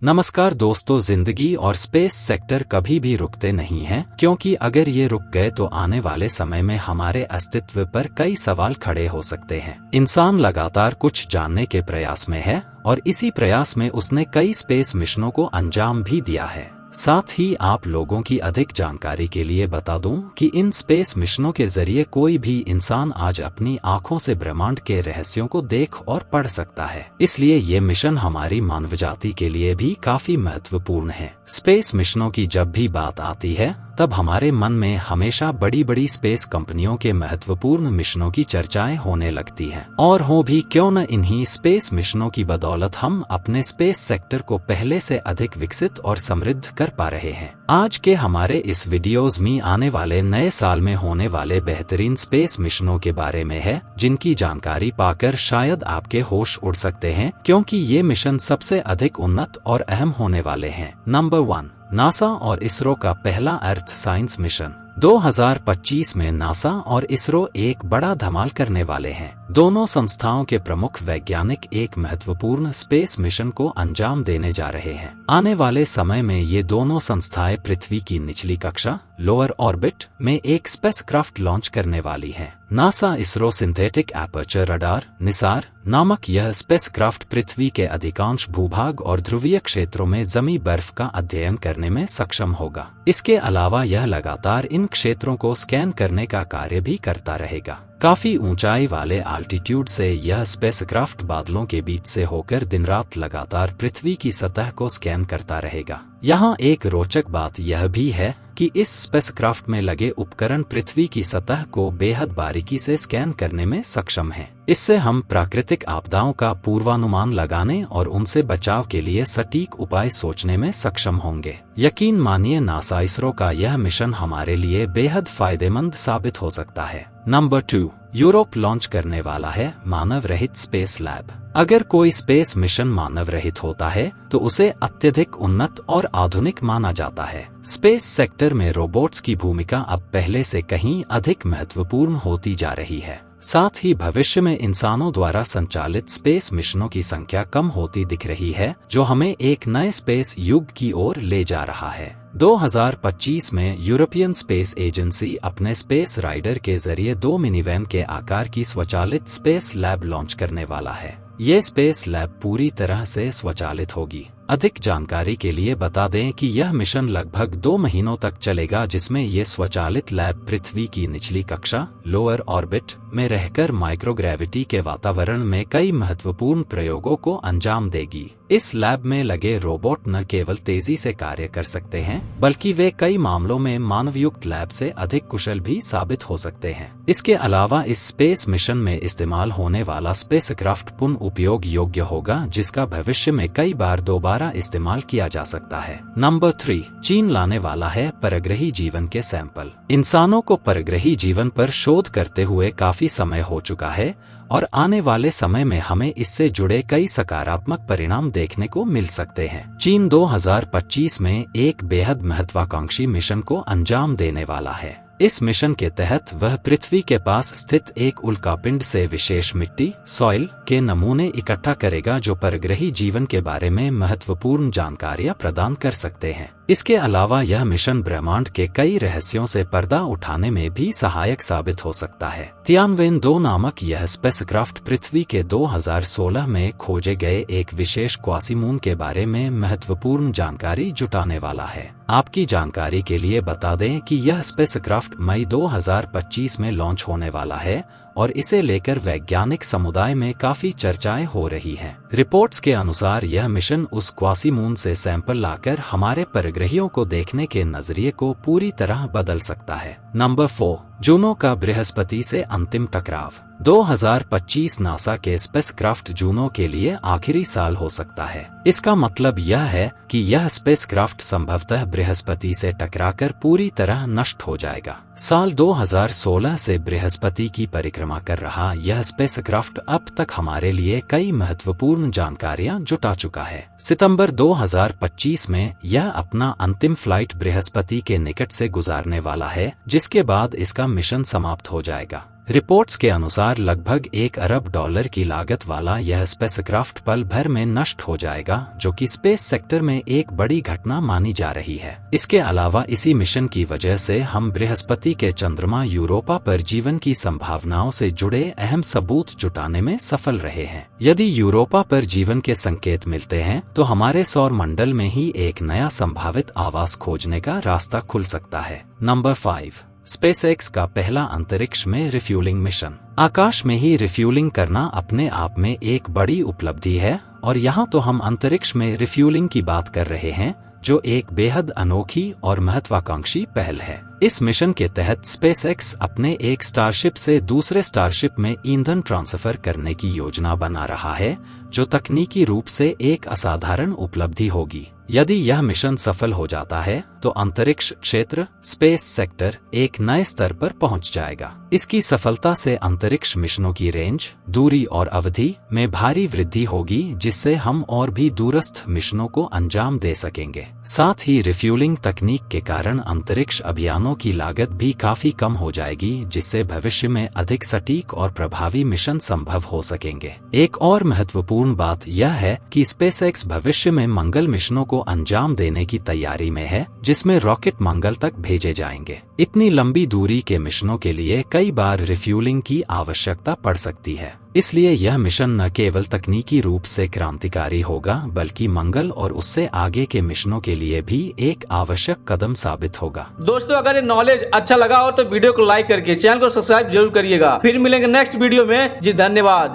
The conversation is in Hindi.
नमस्कार दोस्तों, जिंदगी और स्पेस सेक्टर कभी भी रुकते नहीं हैं, क्योंकि अगर ये रुक गए तो आने वाले समय में हमारे अस्तित्व पर कई सवाल खड़े हो सकते हैं। इंसान लगातार कुछ जानने के प्रयास में है और इसी प्रयास में उसने कई स्पेस मिशनों को अंजाम भी दिया है। साथ ही आप लोगों की अधिक जानकारी के लिए बता दूं कि इन स्पेस मिशनों के जरिए कोई भी इंसान आज अपनी आंखों से ब्रह्मांड के रहस्यों को देख और पढ़ सकता है। इसलिए ये मिशन हमारी मानवजाति के लिए भी काफी महत्वपूर्ण है। स्पेस मिशनों की जब भी बात आती है तब हमारे मन में हमेशा बड़ी बड़ी स्पेस कंपनियों के महत्वपूर्ण मिशनों की चर्चाएं होने लगती हैं। और हो भी क्यों न, इन्हीं स्पेस मिशनों की बदौलत हम अपने स्पेस सेक्टर को पहले से अधिक विकसित और समृद्ध कर पा रहे हैं। आज के हमारे इस वीडियोज में आने वाले नए साल में होने वाले बेहतरीन स्पेस मिशनों के बारे में है, जिनकी जानकारी पाकर शायद आपके होश उड़ सकते हैं, क्योंकि ये मिशन सबसे अधिक उन्नत और अहम होने वाले हैं। नंबर 1, नासा और इसरो का पहला अर्थ साइंस मिशन। 2025 में नासा और इसरो एक बड़ा धमाल करने वाले हैं। दोनों संस्थाओं के प्रमुख वैज्ञानिक एक महत्वपूर्ण स्पेस मिशन को अंजाम देने जा रहे हैं। आने वाले समय में ये दोनों संस्थाएं पृथ्वी की निचली कक्षा लोअर ऑर्बिट में एक स्पेसक्राफ्ट लॉन्च करने वाली हैं। NASA ISRO synthetic aperture radar Nisar नामक यह स्पेसक्राफ्ट पृथ्वी के अधिकांश भूभाग और ध्रुवीय क्षेत्रों में जमी बर्फ का अध्ययन करने में सक्षम होगा। इसके अलावा यह लगातार इन क्षेत्रों को स्कैन करने का कार्य भी करता रहेगा। काफी ऊंचाई वाले आल्टीट्यूड से यह स्पेसक्राफ्ट बादलों के बीच से होकर दिन रात लगातार पृथ्वी की सतह को स्कैन करता रहेगा। यहाँ एक रोचक बात यह भी है कि इस स्पेसक्राफ्ट में लगे उपकरण पृथ्वी की सतह को बेहद बारीकी से स्कैन करने में सक्षम हैं। इससे हम प्राकृतिक आपदाओं का पूर्वानुमान लगाने और उनसे बचाव के लिए सटीक उपाय सोचने में सक्षम होंगे। यकीन मानिए, नासा इसरो का यह मिशन हमारे लिए बेहद फायदेमंद साबित हो सकता है। नंबर 2, यूरोप लॉन्च करने वाला है मानव रहित स्पेस लैब। अगर कोई स्पेस मिशन मानव रहित होता है तो उसे अत्यधिक उन्नत और आधुनिक माना जाता है। स्पेस सेक्टर में रोबोट्स की भूमिका अब पहले से कहीं अधिक महत्वपूर्ण होती जा रही है। साथ ही भविष्य में इंसानों द्वारा संचालित स्पेस मिशनों की संख्या कम होती दिख रही है, जो हमें एक नए स्पेस युग की ओर ले जा रहा है। 2025 में यूरोपियन स्पेस एजेंसी अपने स्पेस राइडर के जरिए 2 मिनीवैन के आकार की स्वचालित स्पेस लैब लॉन्च करने वाला है। ये स्पेस लैब पूरी तरह से स्वचालित होगी। अधिक जानकारी के लिए बता दें कि यह मिशन लगभग 2 महीनों तक चलेगा, जिसमें ये स्वचालित लैब पृथ्वी की निचली कक्षा लोअर ऑर्बिट में रहकर माइक्रोग्रेविटी के वातावरण में कई महत्वपूर्ण प्रयोगों को अंजाम देगी। इस लैब में लगे रोबोट न केवल तेजी से कार्य कर सकते हैं, बल्कि वे कई मामलों में मानवयुक्त लैब से अधिक कुशल भी साबित हो सकते हैं। इसके अलावा इस स्पेस मिशन में इस्तेमाल होने वाला स्पेसक्राफ्ट पुनः उपयोग योग्य होगा, जिसका भविष्य में कई बार दोबारा इस्तेमाल किया जा सकता है। नंबर 3, चीन लाने वाला है परग्रही जीवन के सैंपल। इंसानों को परग्रही जीवन पर शोध करते हुए काफी समय हो चुका है और आने वाले समय में हमें इससे जुड़े कई सकारात्मक परिणाम देखने को मिल सकते हैं। चीन 2025 में एक बेहद महत्वाकांक्षी मिशन को अंजाम देने वाला है। इस मिशन के तहत वह पृथ्वी के पास स्थित एक उल्कापिंड से विशेष मिट्टी सॉइल के नमूने इकट्ठा करेगा, जो परग्रही जीवन के बारे में महत्वपूर्ण जानकारियां प्रदान कर सकते हैं। इसके अलावा यह मिशन ब्रह्मांड के कई रहस्यों से पर्दा उठाने में भी सहायक साबित हो सकता है। तियानवेन 2 नामक यह स्पेसक्राफ्ट पृथ्वी के 2016 में खोजे गए एक विशेष क्वासीमून के बारे में महत्वपूर्ण जानकारी जुटाने वाला है। आपकी जानकारी के लिए बता दें कि यह स्पेसक्राफ्ट मई 2025 में लॉन्च होने वाला है और इसे लेकर वैज्ञानिक समुदाय में काफी चर्चाएं हो रही हैं। रिपोर्ट्स के अनुसार यह मिशन उस क्वासीमून से सैंपल लाकर हमारे परग्रहियों को देखने के नजरिए को पूरी तरह बदल सकता है। नंबर 4, जूनो का बृहस्पति से अंतिम टकराव। 2025 नासा के स्पेसक्राफ्ट जूनो के लिए आखिरी साल हो सकता है। इसका मतलब यह है कि यह स्पेसक्राफ्ट संभवतः बृहस्पति से टकराकर पूरी तरह नष्ट हो जाएगा। साल 2016 से बृहस्पति की परिक्रमा कर रहा यह स्पेसक्राफ्ट अब तक हमारे लिए कई महत्वपूर्ण जानकारियां जुटा चुका है। सितंबर 2025 में यह अपना अंतिम फ्लाइट बृहस्पति के निकट से गुजारने वाला है, जिसके बाद इसका मिशन समाप्त हो जाएगा। रिपोर्ट्स के अनुसार लगभग $1 अरब की लागत वाला यह स्पेसक्राफ्ट पल भर में नष्ट हो जाएगा, जो कि स्पेस सेक्टर में एक बड़ी घटना मानी जा रही है। इसके अलावा इसी मिशन की वजह से हम बृहस्पति के चंद्रमा यूरोपा पर जीवन की संभावनाओं से जुड़े अहम सबूत जुटाने में सफल रहे हैं। यदि यूरोपा पर जीवन के संकेत मिलते हैं तो हमारे सौर मंडल में ही एक नया संभावित आवास खोजने का रास्ता खुल सकता है। नंबर 5, स्पेसएक्स का पहला अंतरिक्ष में रिफ्यूलिंग मिशन। आकाश में ही रिफ्यूलिंग करना अपने आप में एक बड़ी उपलब्धि है, और यहाँ तो हम अंतरिक्ष में रिफ्यूलिंग की बात कर रहे हैं, जो एक बेहद अनोखी और महत्वाकांक्षी पहल है। इस मिशन के तहत स्पेसएक्स अपने एक स्टारशिप से दूसरे स्टारशिप में ईंधन ट्रांसफर करने की योजना बना रहा है, जो तकनीकी रूप से एक असाधारण उपलब्धि होगी। यदि यह मिशन सफल हो जाता है तो अंतरिक्ष क्षेत्र स्पेस सेक्टर एक नए स्तर पर पहुंच जाएगा। इसकी सफलता से अंतरिक्ष मिशनों की रेंज, दूरी और अवधि में भारी वृद्धि होगी, जिससे हम और भी दूरस्थ मिशनों को अंजाम दे सकेंगे। साथ ही रिफ्यूलिंग तकनीक के कारण अंतरिक्ष अभियानों की लागत भी काफी कम हो जाएगी, जिससे भविष्य में अधिक सटीक और प्रभावी मिशन संभव हो सकेंगे। एक और महत्वपूर्ण बात यह है कि स्पेसएक्स भविष्य में मंगल मिशनों को अंजाम देने की तैयारी में है, जिसमें रॉकेट मंगल तक भेजे जाएंगे। इतनी लंबी दूरी के मिशनों के लिए कई बार रिफ्यूलिंग की आवश्यकता पड़ सकती है, इसलिए यह मिशन न केवल तकनीकी रूप से क्रांतिकारी होगा, बल्कि मंगल और उससे आगे के मिशनों के लिए भी एक आवश्यक कदम साबित होगा। दोस्तों, अगर ये नॉलेज अच्छा लगा हो तो वीडियो को लाइक करके चैनल को सब्सक्राइब जरूर करिएगा। फिर मिलेंगे नेक्स्ट वीडियो में। जी धन्यवाद।